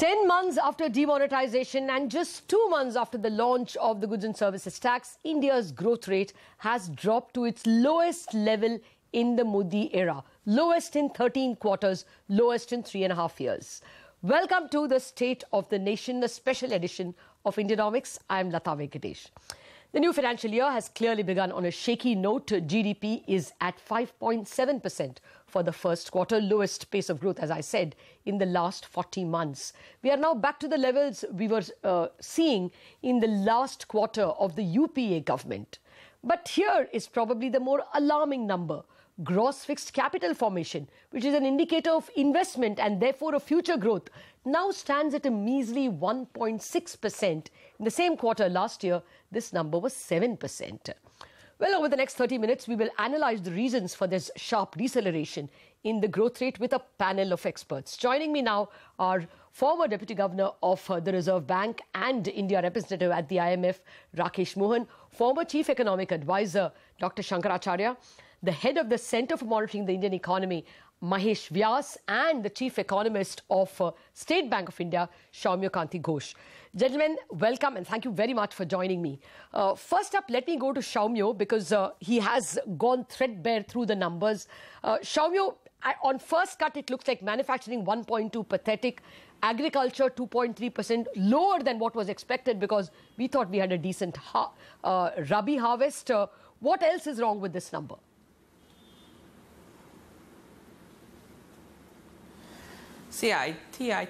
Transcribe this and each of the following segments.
10 months after demonetization and just 2 months after the launch of the goods and services tax, India's growth rate has dropped to its lowest level in the Modi era. Lowest in 13 quarters, lowest in 3.5 years. Welcome to the State of the Nation, a special edition of Indianomics. I'm Latha, Venkatesh. The new financial year has clearly begun on a shaky note. GDP is at 5.7% for the first quarter, lowest pace of growth, as I said, in the last 40 months. We are now back to the levels we were seeing in the last quarter of the UPA government. But here is probably the more alarming number. Gross fixed capital formation, which is an indicator of investment and therefore of future growth, now stands at a measly 1.6%. In the same quarter last year, this number was 7%. Well, over the next 30 minutes, we will analyze the reasons for this sharp deceleration in the growth rate with a panel of experts. Joining me now are former Deputy Governor of the Reserve Bank and India representative at the IMF, Rakesh Mohan, former Chief Economic Advisor, Dr. Shankaracharya, the head of the Centre for Monitoring the Indian Economy, Mahesh Vyas, and the Chief Economist of State Bank of India, Soumya Kanti Ghosh. Gentlemen, welcome and thank you very much for joining me. First up, let me go to Soumya because he has gone threadbare through the numbers. Soumya, on first cut, it looks like manufacturing 1.2 pathetic, agriculture 2.3% lower than what was expected because we thought we had a decent Rabi harvest. What else is wrong with this number? See, I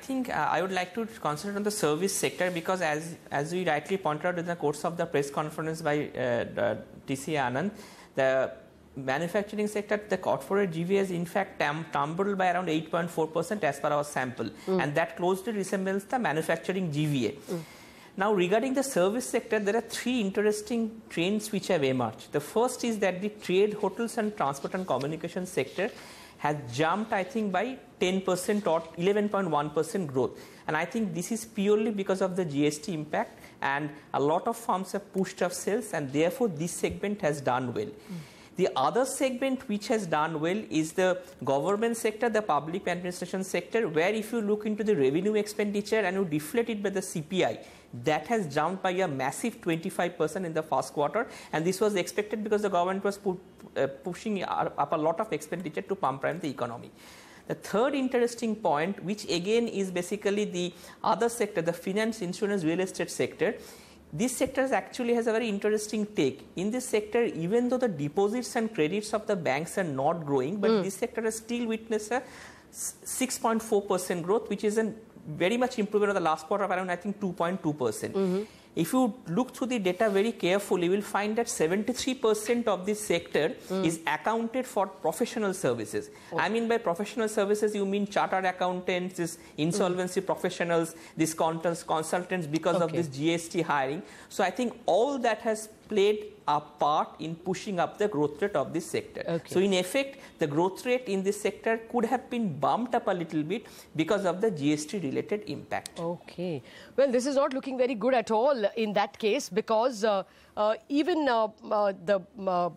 think I would like to concentrate on the service sector because as we rightly pointed out in the course of the press conference by TC Anand, the manufacturing sector, the corporate GVA has in fact tumbled by around 8.4% as per our sample, and that closely resembles the manufacturing GVA. Now, regarding the service sector, there are three interesting trends which have emerged. The first is that the trade, hotels and transport and communication sector has jumped, I think, by 10% or 11.1% growth. And I think this is purely because of the GST impact, and a lot of firms have pushed up sales, and therefore this segment has done well. The other segment which has done well is the government sector, the public administration sector, where if you look into the revenue expenditure and you deflate it by the CPI, that has jumped by a massive 25% in the first quarter, and this was expected because the government was pushing up a lot of expenditure to pump prime the economy. The third interesting point, which again is basically the other sector, the finance, insurance, real estate sector. This sector actually has a very interesting take. In this sector, even though the deposits and credits of the banks are not growing, but this sector has still witnessed a 6.4% growth, which is a very much improvement of the last quarter of around, I think, 2.2%. If you look through the data very carefully, you will find that 73% of this sector is accounted for professional services. I mean by professional services, you mean chartered accountants, this insolvency professionals, these consultants because of this GST hiring. So I think all that has played a part in pushing up the growth rate of this sector. So in effect, the growth rate in this sector could have been bumped up a little bit because of the GST related impact. Okay. Well, this is not looking very good at all in that case because even the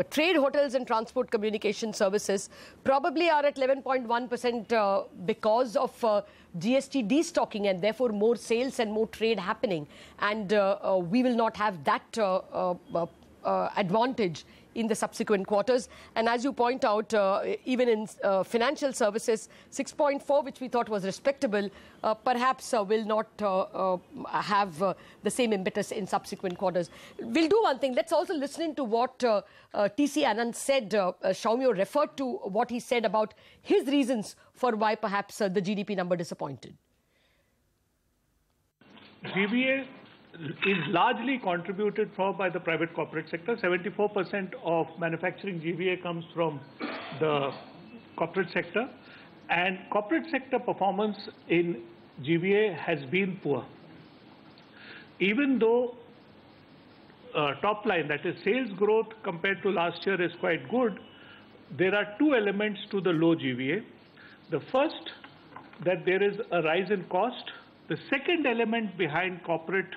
trade, hotels and transport communication services probably are at 11.1% because of GST destocking and therefore more sales and more trade happening, and we will not have that advantage in the subsequent quarters. And as you point out, even in financial services, 6.4, which we thought was respectable, perhaps will not have the same impetus in subsequent quarters. We'll do one thing. Let's also listen to what TC Anand said. Soumya referred to what he said about his reasons for why perhaps the GDP number disappointed. GVA is largely contributed for by the private corporate sector. 74% of manufacturing GVA comes from the corporate sector, and corporate sector performance in GVA has been poor. Even though top line, that is sales growth compared to last year, is quite good, there are two elements to the low GVA. The first, that there is a rise in cost. The second element behind corporate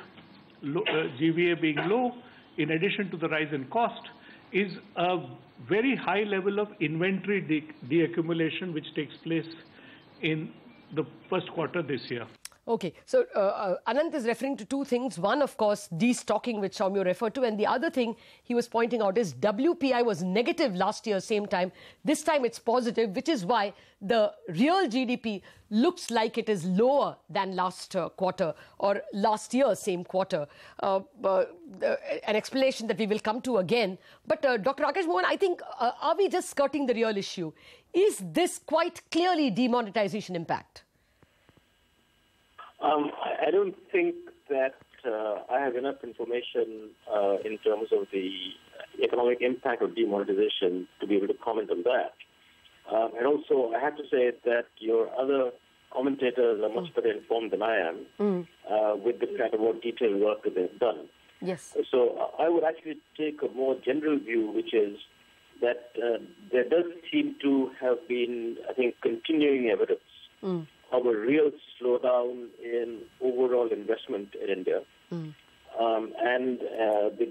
GVA being low, in addition to the rise in cost, is a very high level of inventory deaccumulation which takes place in the first quarter this year. Okay, so Anant is referring to two things. One, of course, destocking, which Soumya referred to. And the other thing he was pointing out is WPI was negative last year, same time. This time it's positive, which is why the real GDP looks like it is lower than last quarter or last year, same quarter. An explanation that we will come to again. But Dr. Rakesh Mohan, I think, are we just skirting the real issue? Is this quite clearly demonetization impact? I don't think that I have enough information in terms of the economic impact of demonetization to be able to comment on that. And also, I have to say that your other commentators are much better informed than I am with the kind of more detailed work that they've done. Yes. So I would actually take a more general view, which is that there does seem to have been, I think, continuing evidence of a real slowdown in overall investment in India. And the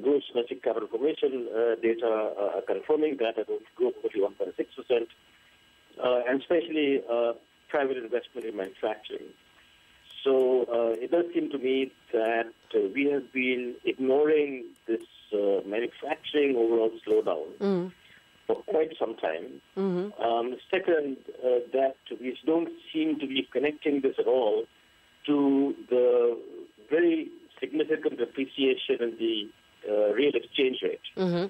gross domestic capital formation data are confirming that it will grow only 1.6%, and especially private investment in manufacturing. So it does seem to me that we have been ignoring this manufacturing overall slowdown for quite some time. Second, that we don't seem to be connecting this at all to the very significant appreciation in the real exchange rate,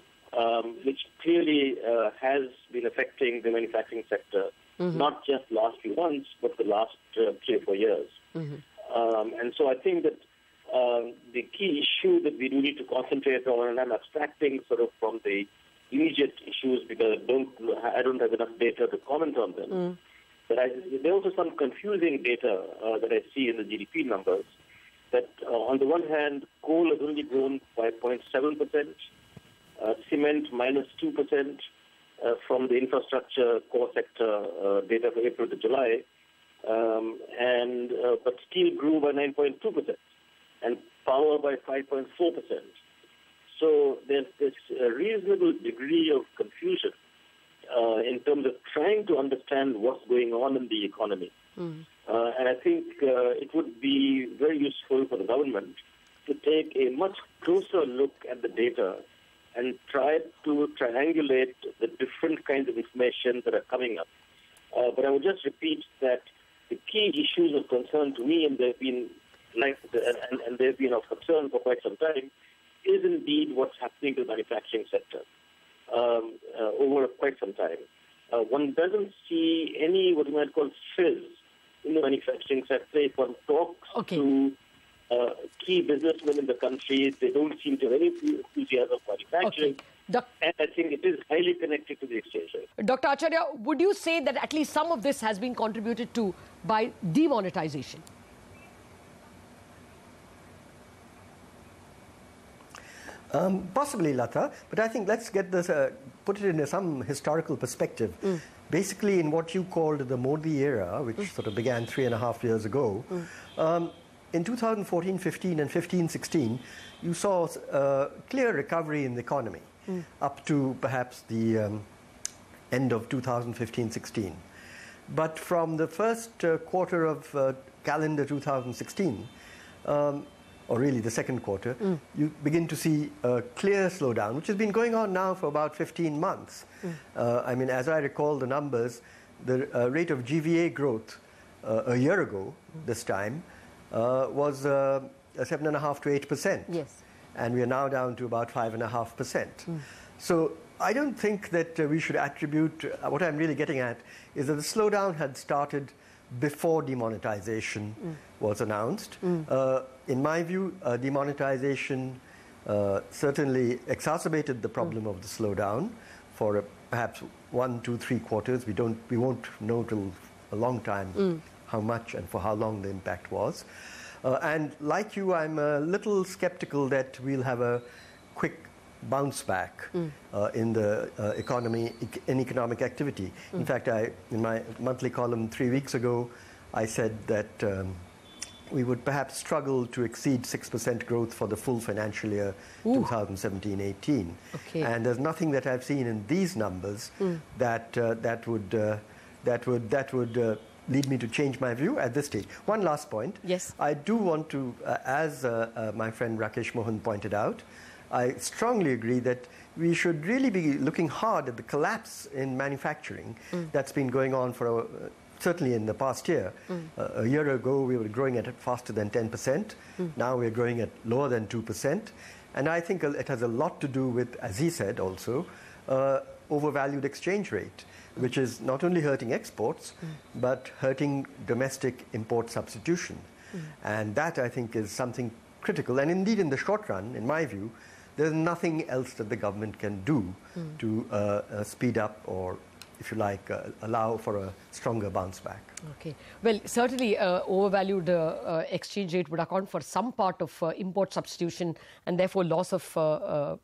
which clearly has been affecting the manufacturing sector, not just last few months, but the last 3 or 4 years. And so I think that the key issue that we do need to concentrate on, and I'm abstracting sort of from the immediate issues because I don't have enough data to comment on them. But there are also some confusing data that I see in the GDP numbers. That on the one hand, coal has only grown by 0.7%, cement minus 2% from the infrastructure core sector data for April to July, but steel grew by 9.2% and power by 5.4%. So there's this reasonable degree of confusion in terms of trying to understand what's going on in the economy. And I think it would be very useful for the government to take a much closer look at the data and try to triangulate the different kinds of information that are coming up. But I would just repeat that the key issues of concern to me, and they've been of concern for quite some time, is indeed what's happening to the manufacturing sector over quite some time. One doesn't see any what you might call fizz in the manufacturing sector. If one talks to key businessmen in the country, they don't seem to have any enthusiasm for manufacturing. And I think it is highly connected to the exchange rate. Dr. Acharya, would you say that at least some of this has been contributed to by demonetization? Possibly, Latha, but I think let's get this, put it in some historical perspective. Basically, in what you called the Modi era, which sort of began 3.5 years ago, in 2014-15 and 15-16, you saw a clear recovery in the economy up to perhaps the end of 2015-16. But from the first quarter of calendar 2016, or really the second quarter, you begin to see a clear slowdown, which has been going on now for about 15 months. I mean, as I recall the numbers, the rate of GVA growth a year ago, this time, was 7.5% to 8%. Yes. And we are now down to about 5.5%. So I don't think that we should attribute, what I'm really getting at is that the slowdown had started before demonetization was announced. In my view, demonetization certainly exacerbated the problem of the slowdown for perhaps 1, 2, 3 quarters. We won't know till a long time how much and for how long the impact was. And like you, I'm a little skeptical that we'll have a quick bounce back in the economy, in economic activity. In fact, in my monthly column 3 weeks ago, I said that we would perhaps struggle to exceed 6% growth for the full financial year 2017-18. Okay. And there's nothing that I've seen in these numbers that would lead me to change my view at this stage. One last point. Yes. I do want to, as my friend Rakesh Mohan pointed out, I strongly agree that we should really be looking hard at the collapse in manufacturing that's been going on for certainly in the past year. A year ago, we were growing at faster than 10%. Now we're growing at lower than 2%. And I think it has a lot to do with, as he said also, overvalued exchange rate, which is not only hurting exports, but hurting domestic import substitution. And that, I think, is something critical. And indeed, in the short run, in my view, there's nothing else that the government can do to speed up or, if you like, allow for a stronger bounce back. Okay. Well, certainly overvalued exchange rate would account for some part of import substitution and therefore loss of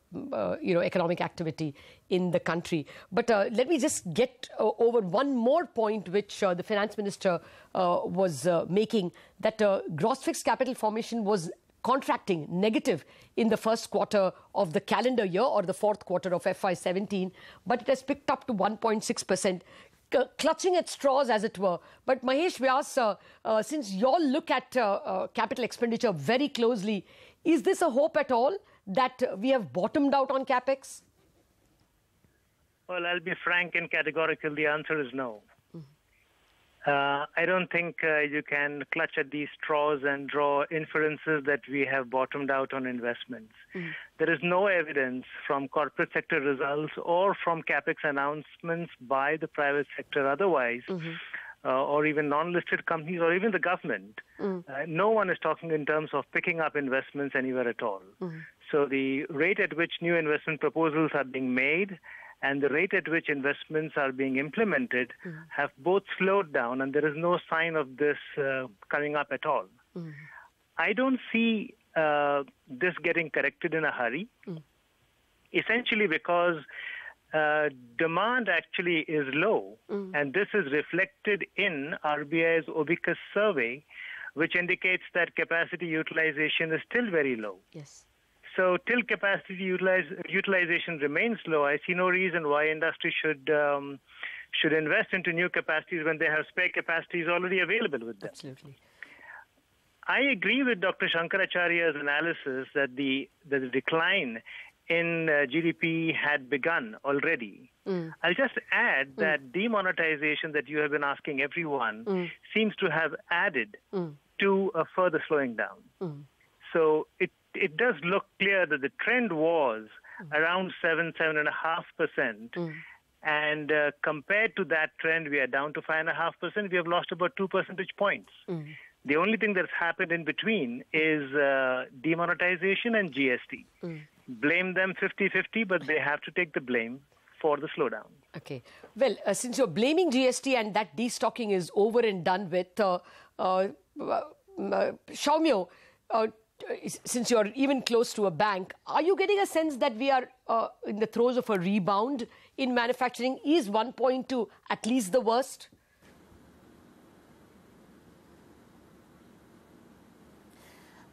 economic activity in the country. But let me just get over one more point which the finance minister was making, that gross fixed capital formation was contracting negative in the first quarter of the calendar year or the fourth quarter of FY17, but it has picked up to 1.6%. Clutching at straws, as it were. But Mahesh Vyas, since you all look at capital expenditure very closely, is this a hope at all that we have bottomed out on capex? Well, I'll be frank and categorical. The answer is no. I don't think you can clutch at these straws and draw inferences that we have bottomed out on investments. There is no evidence from corporate sector results or from capex announcements by the private sector otherwise, or even non-listed companies or even the government. No one is talking in terms of picking up investments anywhere at all. So the rate at which new investment proposals are being made and the rate at which investments are being implemented have both slowed down, and there is no sign of this coming up at all. I don't see this getting corrected in a hurry, essentially because demand actually is low, and this is reflected in RBI's Obicus survey, which indicates that capacity utilization is still very low. Yes. So till capacity utilization remains low, I see no reason why industry should invest into new capacities when they have spare capacities already available with them. Absolutely. I agree with Dr. Shankaracharya's analysis that the decline in GDP had begun already. I'll just add that demonetization that you have been asking everyone seems to have added to a further slowing down. So it does look clear that the trend was around 7.5%. And compared to that trend, we are down to 5.5%. We have lost about 2 percentage points. The only thing that's happened in between is demonetization and GST. Blame them 50-50, but they have to take the blame for the slowdown. Okay. Well, since you're blaming GST and that destocking is over and done with, Shaumyo, since you're even close to a bank, are you getting a sense that we are in the throes of a rebound in manufacturing? Is 1.2 at least the worst?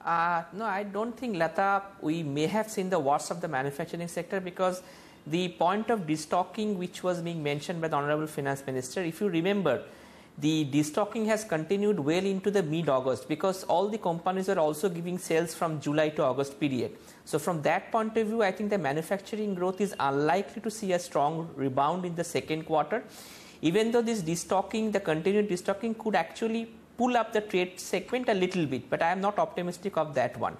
No, I don't think, Latha, we may have seen the worst of the manufacturing sector, because the point of destocking which was being mentioned by the Honorable Finance Minister, if you remember, the destocking has continued well into the mid-August, because all the companies are also giving sales from July to August period. So from that point of view, I think the manufacturing growth is unlikely to see a strong rebound in the second quarter, even though this destocking, the continued destocking, could actually pull up the trade segment a little bit, but I am not optimistic of that one.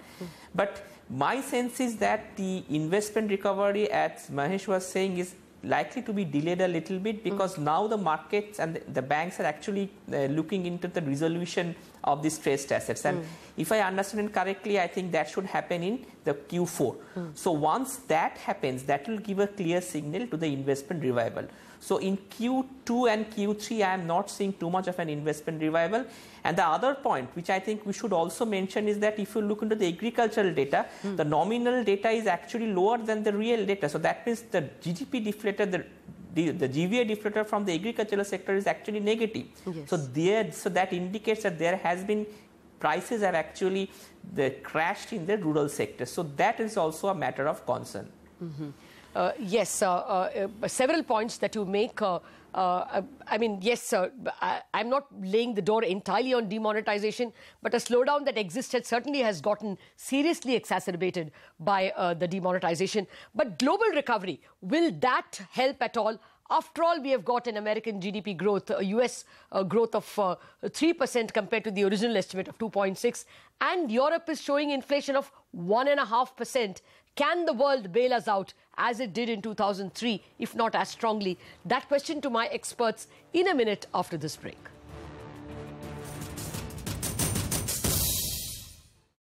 But my sense is that the investment recovery, as Mahesh was saying, is likely to be delayed a little bit, because now the markets and the banks are actually looking into the resolution of the stressed assets. And if I understand it correctly, I think that should happen in the Q4. So once that happens, that will give a clear signal to the investment revival. So in Q2 and Q3, I am not seeing too much of an investment revival. And the other point, which I think we should also mention, is that if you look into the agricultural data, the nominal data is actually lower than the real data. So that means the GDP deflator, the GVA deflator from the agricultural sector is actually negative. Yes. So that indicates that there has been, prices have actually crashed in the rural sector. So that is also a matter of concern. Yes, several points that you make. I mean, yes, I'm not laying the door entirely on demonetization, but a slowdown that existed certainly has gotten seriously exacerbated by the demonetization. But global recovery, will that help at all? After all, we have got an American GDP growth, a US growth of 3% compared to the original estimate of 2.6%, and Europe is showing inflation of 1.5%. Can the world bail us out as it did in 2003, if not as strongly? That question to my experts in a minute after this break.